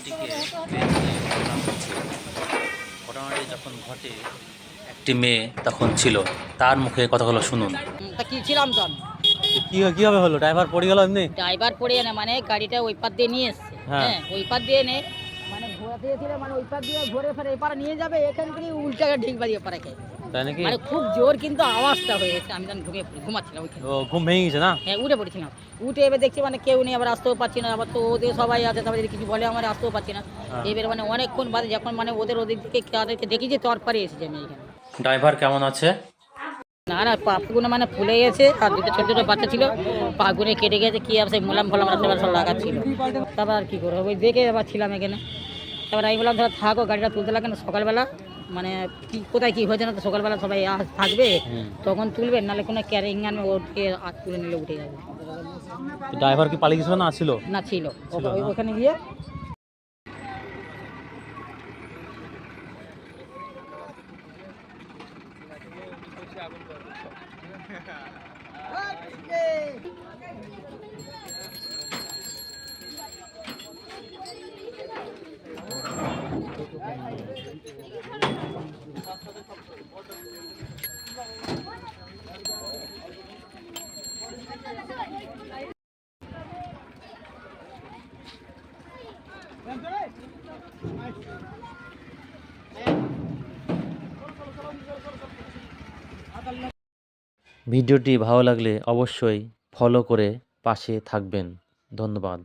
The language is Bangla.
মেয়েটিকে বের দিয়ে ঘটনা ঘটছে। ঘটনাটি যখন ঘটে একটি মেয়ে তখন ছিল, তার মুখে কথাগুলো শুনুন। তা কি ছিলাম তো আমি কিভাবে হলো? ড্রাইভার পড়ে গেল এমনি? ড্রাইভার পড়ে না মানে গাড়িটা ওই পার দিয়ে নিয়ে এসছে। হ্যাঁ। হ্যাঁ, ওই পার দিয়ে এনে মানে ঘোরাতে ছিল, মানে ওই পার দিয়ে ঘুরে ফেরে এপারে নিয়ে যাবে, এখান থেকে উল্টা ঢিক বাড়িয়ে পারে খেয়ে। তাই নাকি? মানে খুব জোর কিন্তু আওয়াজটা হয়েছে, আমি তখন ঘুমাচ্ছিলাম ওইখানে। ও, ঘুম ভেঙে গেছে না? হ্যাঁ, উঠে পড়েছিলাম। উঠে এবার দেখছি মানে কেউ নেই, আবার আসতেও পারছি না, আবার তো ওদের সবাই আছে, তারপরে যদি কিছু বলে আমার আসতেও পারছি না। হ্যাঁ। এবার মানে অনেকক্ষণ বাদে যখন মানে ওদের দিকে তাদেরকে দেখি যে তর পারে এসেছে আমি এখানে। ড্রাইভার কেমন আছে? না না, পাগুলো মানে ফুলে গেছে, আর দুটো ছোট ছোট বাচ্চা ছিল, পাগুনে কেটে গেছে, কি আর সেই মোলাম ফলাম রাস্তায় সব লাগাচ্ছিল। তারপর আর কি করবো, ওই দেখে আবার ছিলাম এখানে। তারপর আমি বললাম ধরো থাকো, গাড়িটা তুলতে লাগে না, সকালবেলা মানে কি কোথায় কি হয়েছে না, তো সকালবেলা সবাই থাকবে, তখন তুলবে, নাহলে কোনো ক্যারিং আনবে, ওকে তুলে নিলে উঠে যাবে। ড্রাইভার কি পালিয়ে গেছিল না ছিল? না ছিল, ওখানে গিয়ে ভিডিওটি ভালো লাগলে অবশ্যই ফলো করে পাশে থাকবেন। ধন্যবাদ।